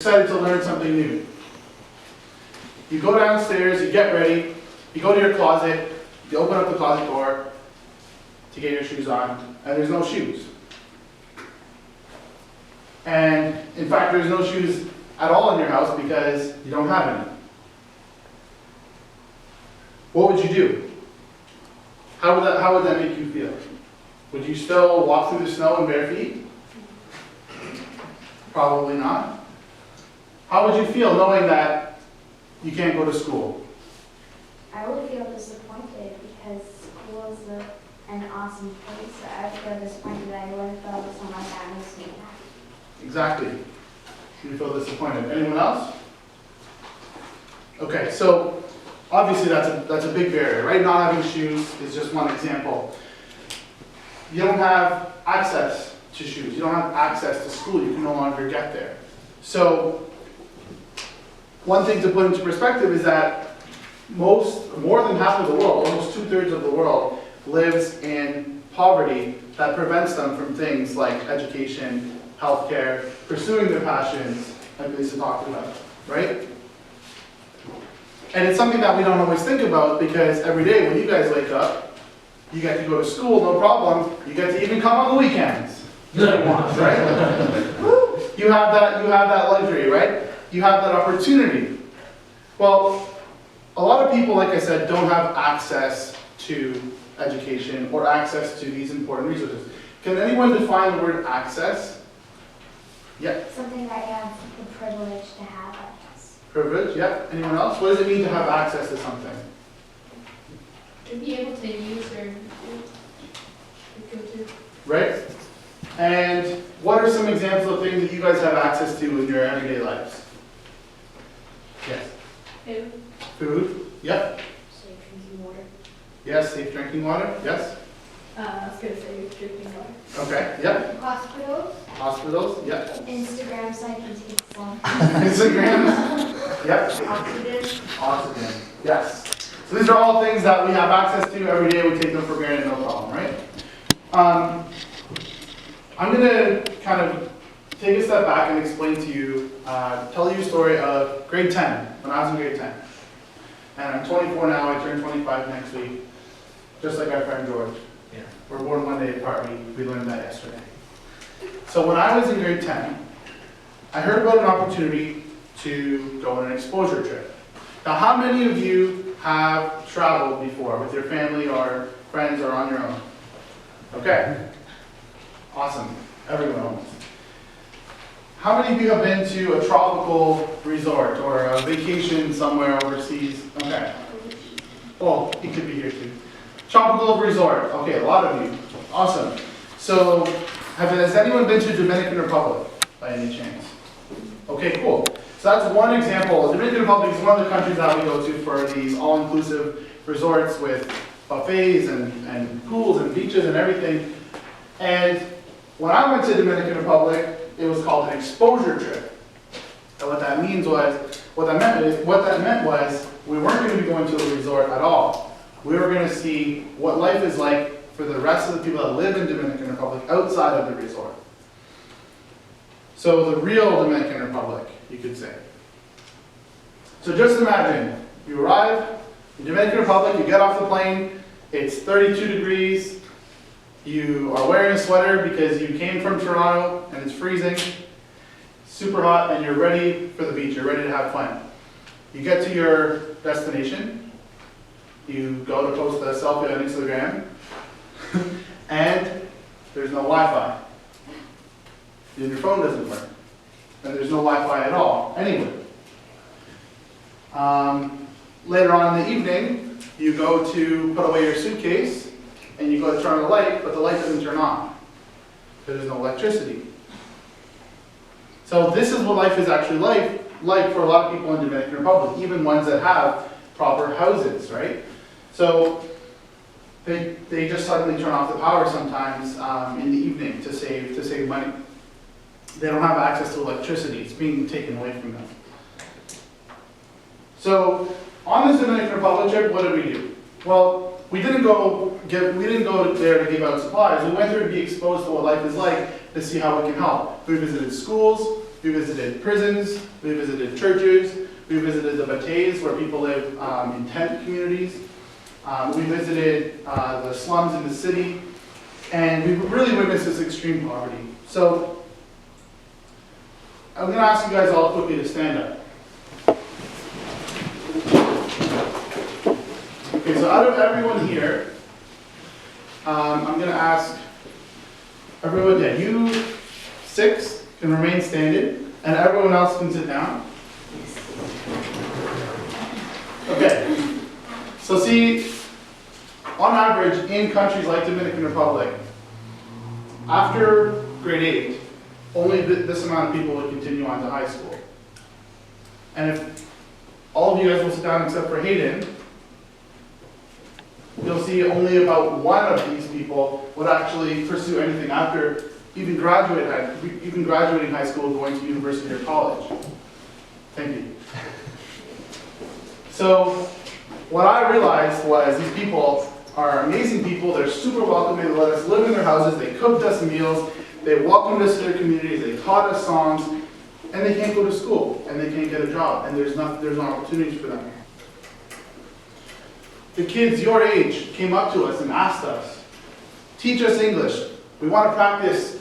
Excited to learn something new. You go downstairs, you get ready, you go to your closet, you open up the closet door to get your shoes on, and there's no shoes. And in fact, there's no shoes at all in your house because you don't have any. What would you do? How would that make you feel? Would you still walk through the snow in bare feet? Probably not. How would you feel knowing that you can't go to school? I would feel disappointed because school is an awesome place. So I would feel disappointed that I wouldn't feel someone that makes me happy. Exactly. You feel disappointed. Anyone else? Okay, so obviously that's a big barrier, right? Not having shoes is just one example. You don't have access to shoes. You don't have access to school. You can no longer get there. So one thing to put into perspective is that more than half of the world, almost 2/3 of the world, lives in poverty that prevents them from things like education, healthcare, pursuing their passions, like Lisa talked about, right? And it's something that we don't always think about because every day when you guys wake up, you get to go to school, no problem. You get to even come on the weekends if you want, right? You have that luxury, right? You have that opportunity. Well, a lot of people, like I said, don't have access to education or access to these important resources. Can anyone define the word access? Yeah. Something that you have the privilege to have, I guess. Privilege, yeah. Anyone else? What does it mean to have access to something? To be able to use or go to. Right? And what are some examples of things that you guys have access to in your everyday lives? Yes. Food. Food, yep. Safe drinking water. Yes, safe drinking water, yes. I was going to say drinking water. Okay, yep. Hospitals, Hospitals, yep. Instagram so I can take some. Instagram, yep. Oxygen. Oxygen, yes. So these are all things that we have access to every day. We take them for granted, no problem, right? I'm going to kind of take a step back and explain to you, tell you a story of grade 10, when I was in grade 10. And I'm 24 now, I turn 25 next week, just like our friend George. Yeah. We're born one day apart, we learned that yesterday. So when I was in grade 10, I heard about an opportunity to go on an exposure trip. Now how many of you have traveled before with your family or friends or on your own? Okay. Awesome. Everyone almost. How many of you have been to a tropical resort or a vacation somewhere overseas? Okay. Oh, he could be here too. Tropical resort. Okay, a lot of you. Awesome. So, has anyone been to Dominican Republic by any chance? Okay, cool. So that's one example. Dominican Republic is one of the countries that we go to for these all-inclusive resorts with buffets and pools and beaches and everything. And when I went to Dominican Republic, it was called an exposure trip. And what that meant was we weren't going to be going to a resort at all. We were going to see what life is like for the rest of the people that live in Dominican Republic outside of the resort. So the real Dominican Republic, you could say. So just imagine, you arrive in Dominican Republic, you get off the plane, it's 32 degrees, you are wearing a sweater because you came from Toronto and it's freezing, super hot, and you're ready for the beach, you're ready to have fun. You get to your destination, you go to post a selfie on Instagram, and there's no Wi-Fi. Your phone doesn't work, and there's no Wi-Fi at all, anywhere. Later on in the evening, you go to put away your suitcase, and you go to turn on the light, but the light doesn't turn on. There's no electricity. So this is what life is actually like for a lot of people in Dominican Republic, even ones that have proper houses, right? So they just suddenly turn off the power sometimes in the evening to save money. They don't have access to electricity. It's being taken away from them. So on this Dominican Republic trip, what did we do? Well, we didn't go there to give out supplies. We went there to be exposed to what life is like, to see how we can help. We visited schools, we visited prisons, we visited churches, we visited the bateys where people live in tent communities. We visited the slums in the city, and we really witnessed this extreme poverty. So I'm going to ask you guys all quickly to stand up. Okay, so out of everyone here, I'm going to ask everyone, yeah, you 6 can remain standing, and everyone else can sit down. Okay, so see, on average, in countries like Dominican Republic, after grade 8, only this amount of people would continue on to high school. And if all of you guys will sit down except for Hayden, you'll see only about 1 of these people would actually pursue anything after even graduating high school, going to university or college. Thank you. So what I realized was these people are amazing people. They're super welcoming. They let us live in their houses. They cooked us meals. They welcomed us to their communities. They taught us songs. And they can't go to school. And they can't get a job. And there's no opportunities for them. The kids your age came up to us and asked us, teach us English. We want to practice.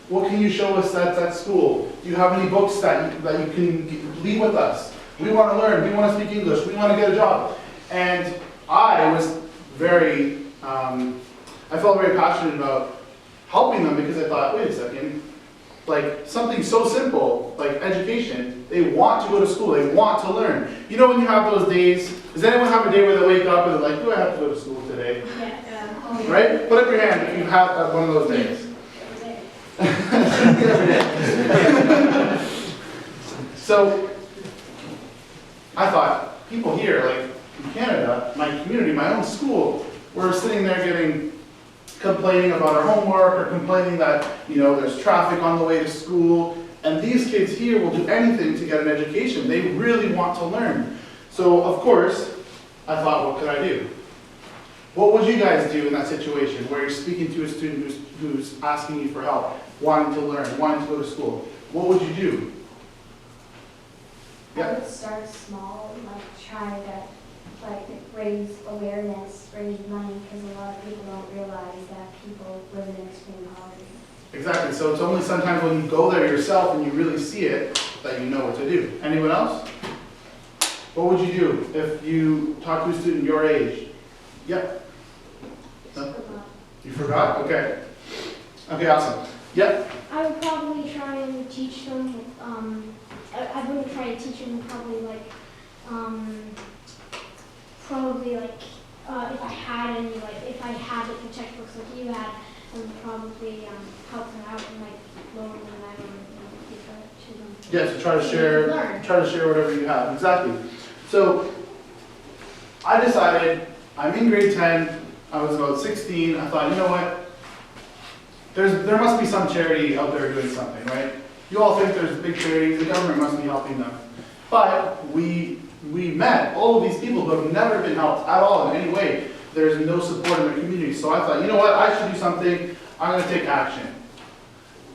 What can you show us that's at school? Do you have any books that you can leave with us? We want to learn. We want to speak English. We want to get a job. And I was I felt very passionate about helping them because I thought, wait a second, like something so simple, like education, they want to go to school, they want to learn. You know when you have those days, does anyone have a day where they wake up and they're like, do I have to go to school today? Yeah. Right? Put up your hand if you've had one of those days. So, I thought, people here, like in Canada, my community, my own school, we're sitting there complaining about our homework or complaining that, there's traffic on the way to school. And these kids here will do anything to get an education. They really want to learn. So, of course, I thought, what could I do? What would you guys do in that situation where you're speaking to a student who's asking you for help, wanting to learn, wanting to go to school? What would you do? I would start small, try to raise awareness, raise money, because a lot of people don't realize that people live in extreme poverty. Exactly. So it's only sometimes when you go there yourself and you really see it that you know what to do. Anyone else? What would you do if you talk to a student your age? Yep. No? You forgot? Okay. Okay, awesome. Yep. I would probably try and teach them, I wouldn't try to teach them if I had any, if I had the textbooks like you had, I would probably help them out and loan them that or give it to them. Yeah, so try to share whatever you have. Exactly. So I decided, I'm in grade 10, I was about 16, I thought, you know what? There must be some charity out there doing something, right? You all think there's big charities, the government must be helping them. But we met all of these people who have never been helped at all in any way. There's no support in their community. So I thought, you know what, I should do something, I'm going to take action.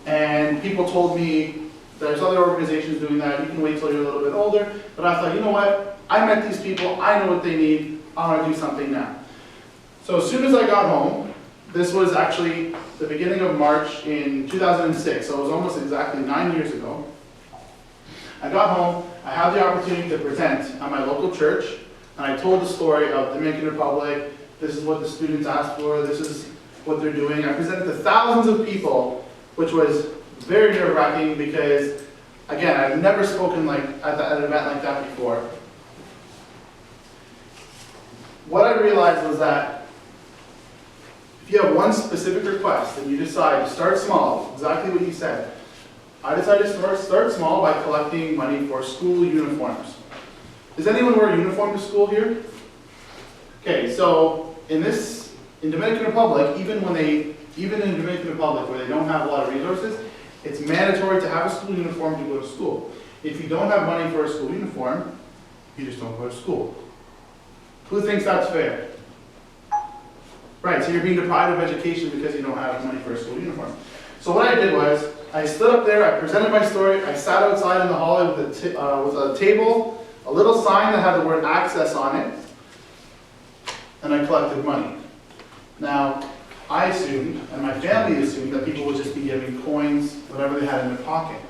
And people told me, there's other organizations doing that, you can wait till you're a little bit older. But I thought, you know what, I met these people, I know what they need, I want to do something now. So as soon as I got home, this was actually the beginning of March in 2006, so it was almost exactly 9 years ago. I got home, I had the opportunity to present at my local church, and I told the story of the Dominican Republic. This is what the students asked for, this is what they're doing. I presented to thousands of people, which was very nerve-wracking because, again, I've never spoken at an event like that before. What I realized was that if you have one specific request and you decide to start small, exactly what you said, I decided to start small by collecting money for school uniforms. Does anyone wear a uniform to school here? Okay, so in Dominican Republic, even in Dominican Republic where they don't have a lot of resources, it's mandatory to have a school uniform to go to school. If you don't have money for a school uniform, you just don't go to school. Who thinks that's fair? Right, so you're being deprived of education because you don't have money for a school uniform. So what I did was, I stood up there, I presented my story, I sat outside in the hallway with a table, a little sign that had the word access on it, and I collected money. Now, I assumed, and my family assumed, that people would just be giving coins, whatever they had in their pocket.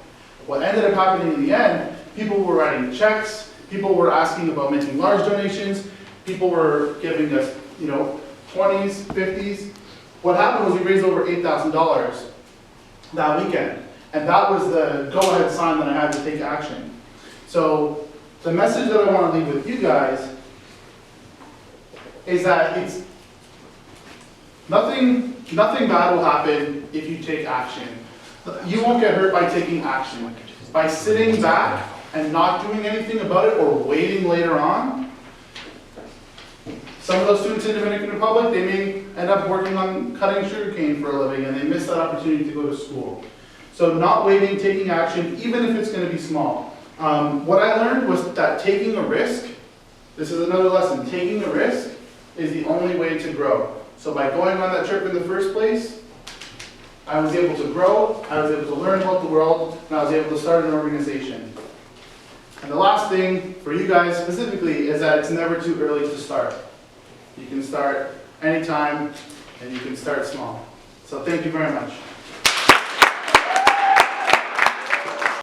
What ended up happening in the end, people were writing checks, people were asking about making large donations, people were giving us, 20s, 50s. What happened was we raised over $8,000 that weekend. And that was the go-ahead sign that I had to take action. So the message that I want to leave with you guys is that nothing bad will happen if you take action. You won't get hurt by taking action. By sitting back and not doing anything about it or waiting later on. Some of those students in the Dominican Republic, they may end up working on cutting sugarcane for a living and they miss that opportunity to go to school. So not waiting, taking action, even if it's going to be small. What I learned was that taking a risk, this is another lesson, taking a risk is the only way to grow. So by going on that trip in the first place, I was able to grow, I was able to learn about the world, and I was able to start an organization. And the last thing for you guys specifically is that it's never too early to start. You can start anytime, and you can start small. So thank you very much.